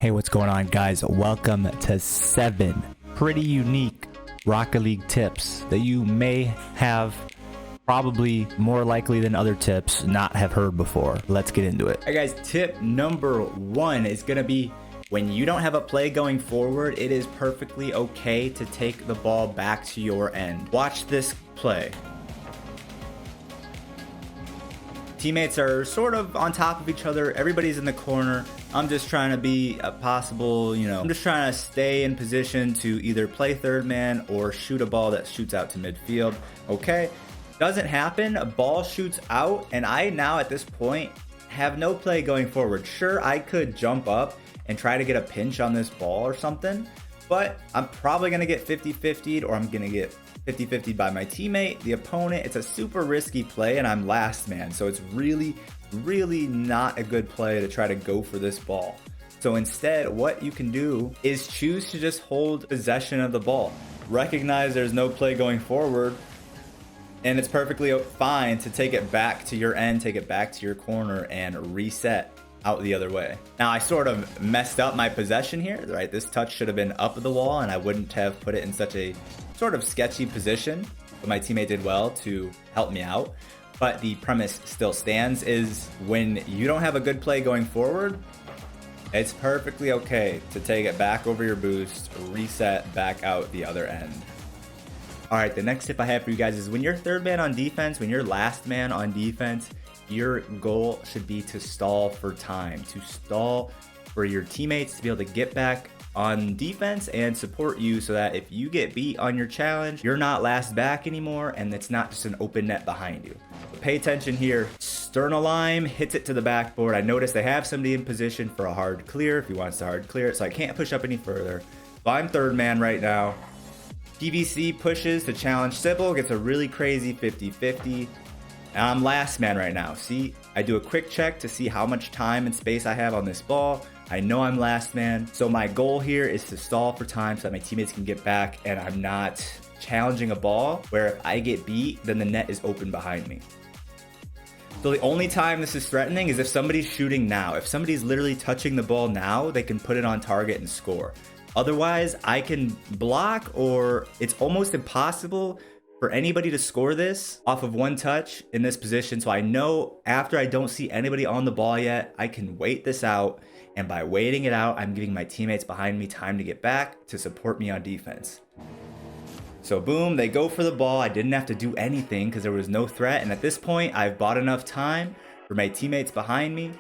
Hey, what's going on, guys? Welcome to 7 pretty unique Rocket League tips that you may have, probably more likely than other tips, not have heard before. Let's get into it. All right, guys, tip number 1 is going to be when you don't have a play going forward, it is perfectly okay to take the ball back to your end. Watch this play. Teammates are sort of on top of each other. Everybody's in the corner. I'm just trying to be a possible, I'm just trying to stay in position to either play third man or shoot a ball that shoots out to midfield. Okay, doesn't happen. A ball shoots out, and I now at this point have no play going forward. Sure, I could jump up and try to get a pinch on this ball or something, but I'm probably going to get 50-50'd, or I'm going to get 50-50 by my teammate, the opponent. It's a super risky play, and I'm last man, so it's really not a good play to try to go for this ball. So instead, what you can do is choose to just hold possession of the ball. Recognize there's no play going forward, and it's perfectly fine to take it back to your end, take it back to your corner, and reset out the other way. Now, I sort of messed up my possession here, right? This touch should have been up the wall, and I wouldn't have put it in such a sort of sketchy position, but my teammate did well to help me out. But the premise still stands, is when you don't have a good play going forward, it's perfectly okay to take it back over your boost, reset back out the other end. All right, the next tip I have for you guys is when you're third man on defense, when you're last man on defense, your goal should be to stall for time, to stall for your teammates to be able to get back on defense and support you, so that if you get beat on your challenge, you're not last back anymore, and it's not just an open net behind you. But pay attention here. Sternalime hits it to the backboard. I noticed they have somebody in position for a hard clear if he wants to hard clear it, so I can't push up any further. So I'm third man right now. PVC pushes to challenge Sybil, gets a really crazy 50-50. And I'm last man right now. See, I do a quick check to see how much time and space I have on this ball. I know I'm last man. So my goal here is to stall for time so that my teammates can get back and I'm not challenging a ball where if I get beat, then the net is open behind me. So the only time this is threatening is if somebody's shooting now. If somebody's literally touching the ball now, they can put it on target and score. Otherwise, I can block, or it's almost impossible for anybody to score this off of one touch in this position. So I know after I don't see anybody on the ball yet, I can wait this out. And by waiting it out, I'm giving my teammates behind me time to get back to support me on defense. So boom, they go for the ball. I didn't have to do anything because there was no threat. And at this point, I've bought enough time for my teammates behind me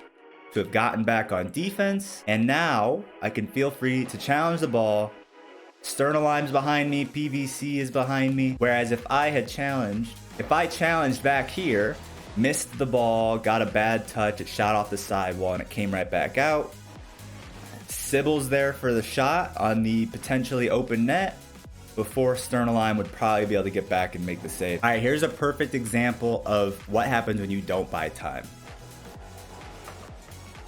to have gotten back on defense. And now I can feel free to challenge the ball. Sternalime's behind me, PVC is behind me. Whereas if I challenged back here, missed the ball, got a bad touch, it shot off the sidewall and it came right back out. Sybil's there for the shot on the potentially open net before Sternalime would probably be able to get back and make the save. All right, here's a perfect example of what happens when you don't buy time.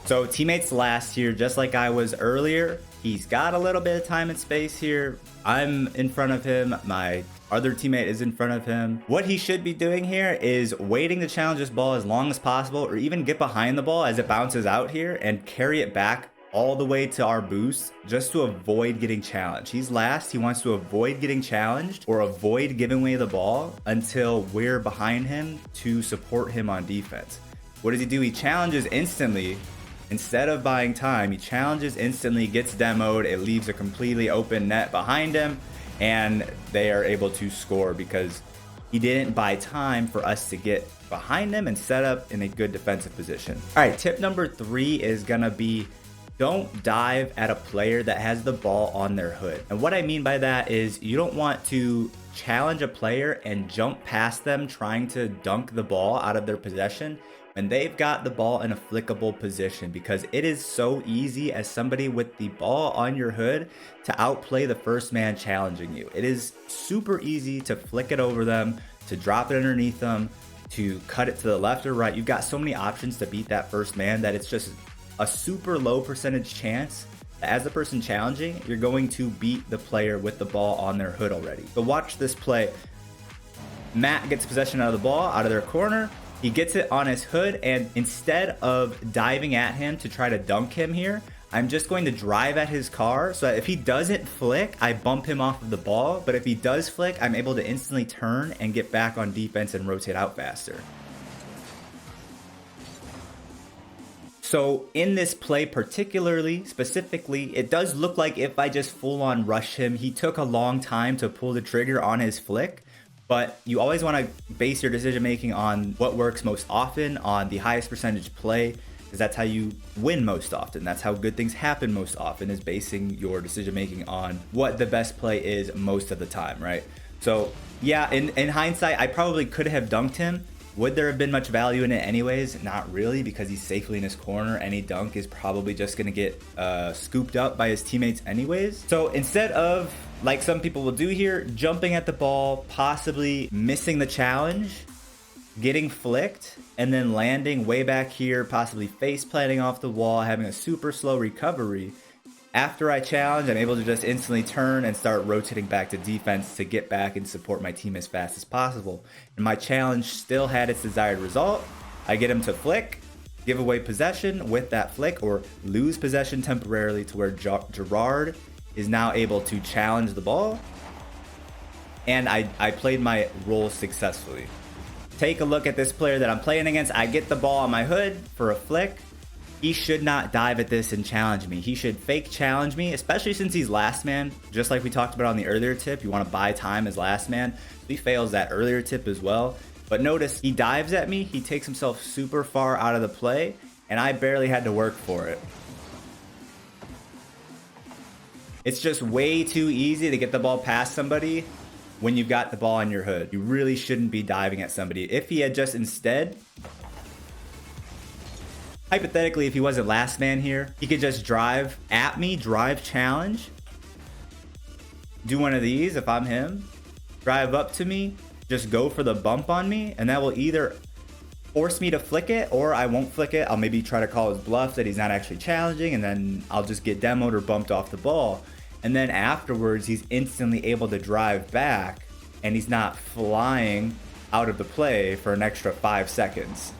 So teammates last here, just like I was earlier. He's got a little bit of time and space here. I'm in front of him. My other teammate is in front of him. What he should be doing here is waiting to challenge this ball as long as possible, or even get behind the ball as it bounces out here and carry it back all the way to our boost just to avoid getting challenged. He's last. He wants to avoid getting challenged or avoid giving away the ball until we're behind him to support him on defense. What does he do? He challenges instantly. Instead of buying time, he challenges instantly, gets demoed. It leaves a completely open net behind him, and they are able to score because he didn't buy time for us to get behind him and set up in a good defensive position. All right, tip number 3 is gonna be don't dive at a player that has the ball on their hood. And what I mean by that is you don't want to challenge a player and jump past them trying to dunk the ball out of their possession and they've got the ball in a flickable position, because it is so easy as somebody with the ball on your hood to outplay the first man challenging you. It is super easy to flick it over them, to drop it underneath them, to cut it to the left or right. You've got so many options to beat that first man that it's just a super low percentage chance that as the person challenging, you're going to beat the player with the ball on their hood already. So watch this play. Matt gets possession out of the ball, out of their corner. He gets it on his hood, and instead of diving at him to try to dunk him here, I'm just going to drive at his car so that if he doesn't flick, I bump him off of the ball. But if he does flick, I'm able to instantly turn and get back on defense and rotate out faster. So in this play particularly, specifically, it does look like if I just full on rush him, he took a long time to pull the trigger on his flick. But you always want to base your decision making on what works most often, on the highest percentage play, because that's how you win most often. That's how good things happen most often, is basing your decision making on what the best play is most of the time, right? So yeah, in hindsight, I probably could have dunked him. Would there have been much value in it anyways? Not really, because he's safely in his corner. Any dunk is probably just going to get scooped up by his teammates anyways. So instead of, like some people will do here, jumping at the ball, possibly missing the challenge, getting flicked, and then landing way back here, possibly face planting off the wall, having a super slow recovery. After I challenge, I'm able to just instantly turn and start rotating back to defense to get back and support my team as fast as possible. And my challenge still had its desired result. I get him to flick, give away possession with that flick, or lose possession temporarily to where Gerard is now able to challenge the ball. And I played my role successfully. Take a look at this player that I'm playing against. I get the ball on my hood for a flick. He should not dive at this and challenge me. He should fake challenge me, especially since he's last man. Just like we talked about on the earlier tip, you want to buy time as last man. He fails that earlier tip as well. But notice, he dives at me, he takes himself super far out of the play, and I barely had to work for it. It's just way too easy to get the ball past somebody when you've got the ball on your hood. You really shouldn't be diving at somebody. If he had just instead, hypothetically, if he wasn't last man here, he could just drive at me, drive challenge, do one of these if I'm him, drive up to me, just go for the bump on me, and that will either force me to flick it, or I won't flick it. I'll maybe try to call his bluff that he's not actually challenging, and then I'll just get demoed or bumped off the ball. And then afterwards, he's instantly able to drive back, and he's not flying out of the play for an extra 5 seconds.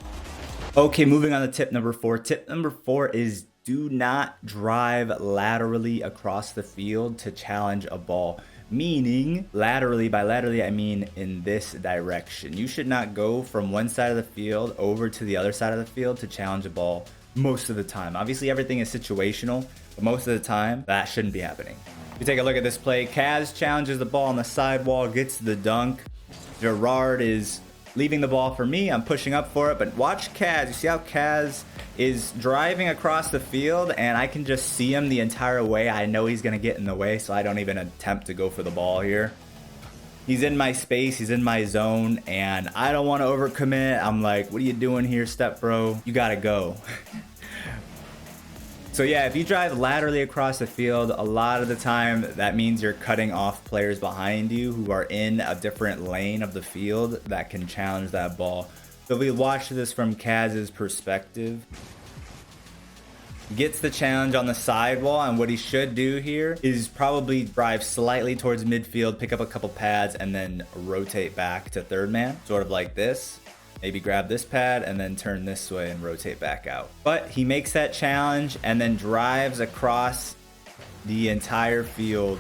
Okay, moving on to tip number 4. Tip number 4 is do not drive laterally across the field to challenge a ball. Meaning, laterally, by laterally I mean in this direction. You should not go from one side of the field over to the other side of the field to challenge a ball most of the time. Obviously, everything is situational, but most of the time, that shouldn't be happening. If you take a look at this play, Kaz challenges the ball on the sidewall, gets the dunk. Gerard is leaving the ball for me. I'm pushing up for it, but watch Kaz. You see how Kaz is driving across the field, and I can just see him the entire way. I know he's going to get in the way, so I don't even attempt to go for the ball here. He's in my space, he's in my zone, and I don't want to overcommit. I'm like, what are you doing here, step bro? You got to go. So yeah, if you drive laterally across the field, a lot of the time that means you're cutting off players behind you who are in a different lane of the field that can challenge that ball. So if we watch this from Kaz's perspective, gets the challenge on the sidewall, and what he should do here is probably drive slightly towards midfield, pick up a couple pads, and then rotate back to third man, sort of like this. Maybe grab this pad and then turn this way and rotate back out. But he makes that challenge and then drives across the entire field.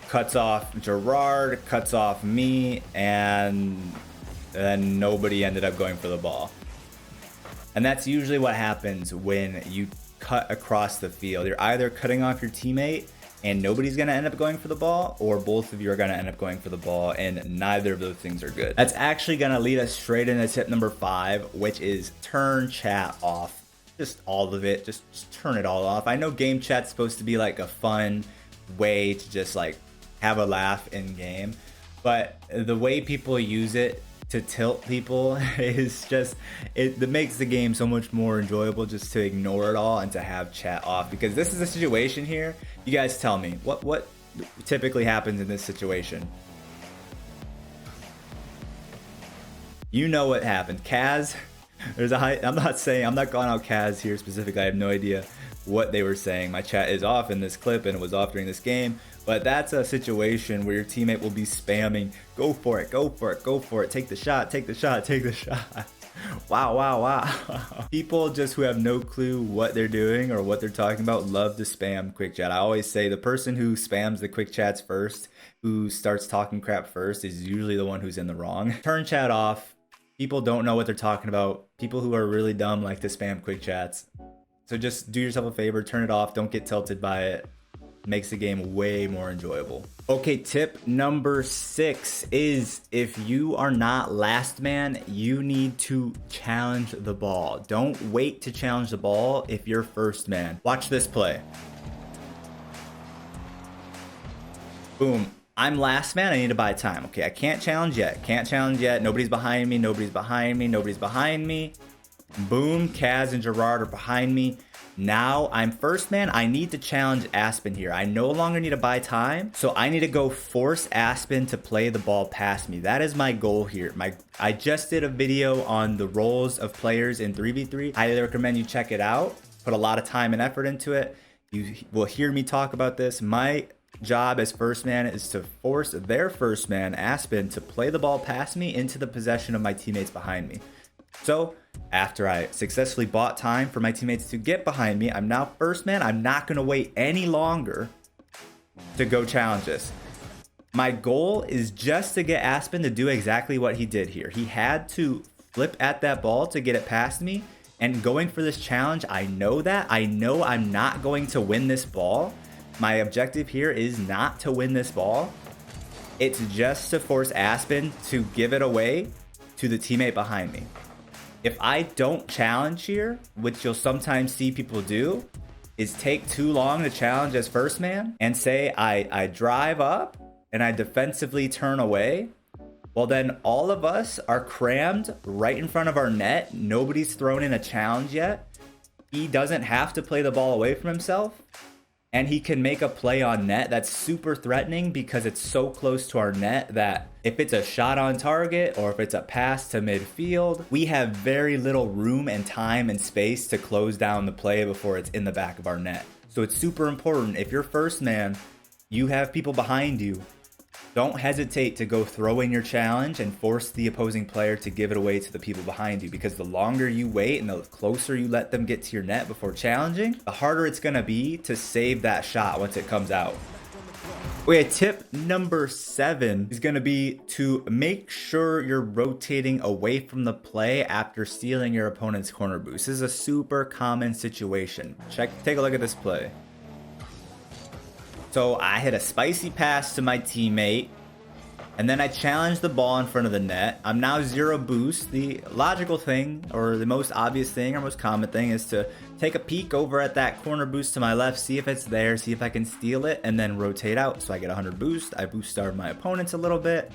Cuts off Gerard, cuts off me, and then nobody ended up going for the ball. And that's usually what happens when you cut across the field. You're either cutting off your teammate and nobody's going to end up going for the ball, or both of you are going to end up going for the ball, and neither of those things are good. That's actually going to lead us straight into tip number 5, which is turn chat off. Just all of it. Just turn it all off. I know game chat's supposed to be like a fun way to just like have a laugh in game, but the way people use it to tilt people is just, it makes the game so much more enjoyable just to ignore it all and to have chat off. Because this is a situation here, you guys tell me what typically happens in this situation. You know what happened. Kaz, there's a high, I'm not calling out Kaz here specifically. I have no idea what they were saying. My chat is off in this clip and it was off during this game, but that's a situation where your teammate will be spamming, go for it, go for it, go for it, take the shot, take the shot, take the shot. Wow, wow, wow. People just who have no clue what they're doing or what they're talking about love to spam quick chat. I always say the person who spams the quick chats first, who starts talking crap first, is usually the one who's in the wrong. Turn chat off. People don't know what they're talking about. People who are really dumb like to spam quick chats. So just do yourself a favor, turn it off. Don't get tilted by it. Makes the game way more enjoyable. Okay, tip number 6 is if you are not last man, you need to challenge the ball. Don't wait to challenge the ball if you're first man. Watch this play. Boom. I'm last man, I need to buy time. Okay, I can't challenge yet. Can't challenge yet. Nobody's behind me. Nobody's behind me. Nobody's behind me. Boom, Kaz and Gerard are behind me. Now I'm first man. I need to challenge Aspen here. I no longer need to buy time, so I need to go force Aspen to play the ball past me. That is my goal here. I just did a video on the roles of players in 3v3. Highly recommend you check it out. Put a lot of time and effort into it. You will hear me talk about this. My job as first man is to force their first man, Aspen, to play the ball past me into the possession of my teammates behind me. So after I successfully bought time for my teammates to get behind me, I'm now first man. I'm not going to wait any longer to go challenge this. My goal is just to get Aspen to do exactly what he did here. He had to flip at that ball to get it past me. And going for this challenge, I know that. I know I'm not going to win this ball. My objective here is not to win this ball. It's just to force Aspen to give it away to the teammate behind me. If I don't challenge here, which you'll sometimes see people do, is take too long to challenge as first man and say I drive up and I defensively turn away, well then all of us are crammed right in front of our net. Nobody's thrown in a challenge yet. He doesn't have to play the ball away from himself. And he can make a play on net that's super threatening because it's so close to our net that if it's a shot on target or if it's a pass to midfield, we have very little room and time and space to close down the play before it's in the back of our net. So it's super important. If you're first man, you have people behind you. Don't hesitate to go throw in your challenge and force the opposing player to give it away to the people behind you, because the longer you wait and the closer you let them get to your net before challenging, the harder it's going to be to save that shot once it comes out. Okay, tip number 7 is going to be to make sure you're rotating away from the play after stealing your opponent's corner boost. This is a super common situation. Take a look at this play. So I hit a spicy pass to my teammate, and then I challenged the ball in front of the net. I'm now 0 boost. The logical thing, or the most obvious thing, or most common thing, is to take a peek over at that corner boost to my left, see if it's there, see if I can steal it, and then rotate out. So I get 100 boost. I boost starve my opponents a little bit.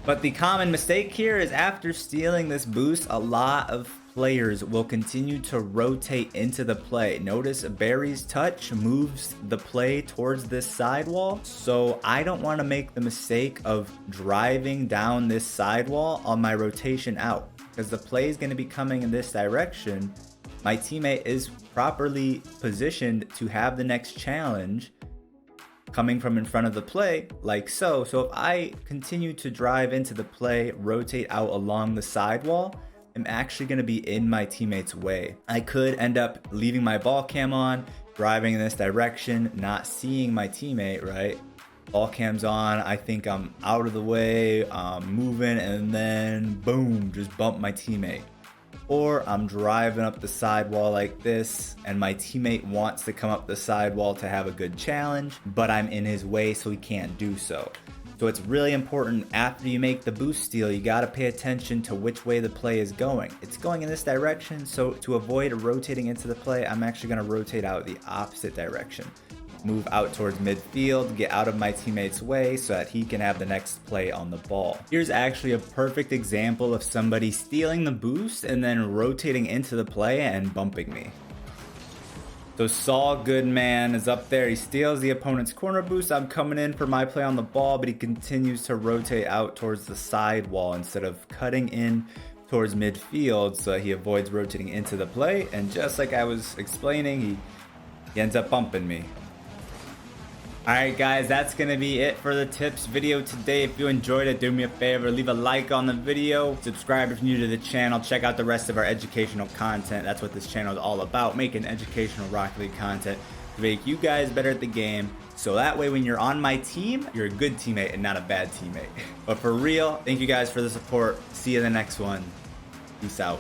But the common mistake here is after stealing this boost, a lot of players will continue to rotate into the play. Notice Barry's touch moves the play towards this sidewall. So I don't want to make the mistake of driving down this sidewall on my rotation out, because the play is going to be coming in this direction. My teammate is properly positioned to have the next challenge coming from in front of the play, like so. So if I continue to drive into the play, rotate out along the sidewall, I'm actually going to be in my teammate's way. I could end up leaving my ball cam on, driving in this direction, not seeing my teammate, right? Ball cam's on, I think I'm out of the way, I'm moving, and then boom, just bump my teammate. Or I'm driving up the sidewall like this, and my teammate wants to come up the sidewall to have a good challenge, but I'm in his way, so he can't do so. So it's really important after you make the boost steal, you got to pay attention to which way the play is going. It's going in this direction, so to avoid rotating into the play, I'm actually going to rotate out the opposite direction. Move out towards midfield, get out of my teammate's way so that he can have the next play on the ball. Here's actually a perfect example of somebody stealing the boost and then rotating into the play and bumping me. So Saul Goodman is up there. He steals the opponent's corner boost. I'm coming in for my play on the ball, but he continues to rotate out towards the sidewall instead of cutting in towards midfield, so he avoids rotating into the play. And just like I was explaining, he ends up bumping me. Alright guys, that's going to be it for the tips video today. If you enjoyed it, do me a favor, leave a like on the video, subscribe if you're new to the channel, check out the rest of our educational content. That's what this channel is all about, making educational Rocket League content to make you guys better at the game. So that way when you're on my team, you're a good teammate and not a bad teammate. But for real, thank you guys for the support. See you in the next one. Peace out.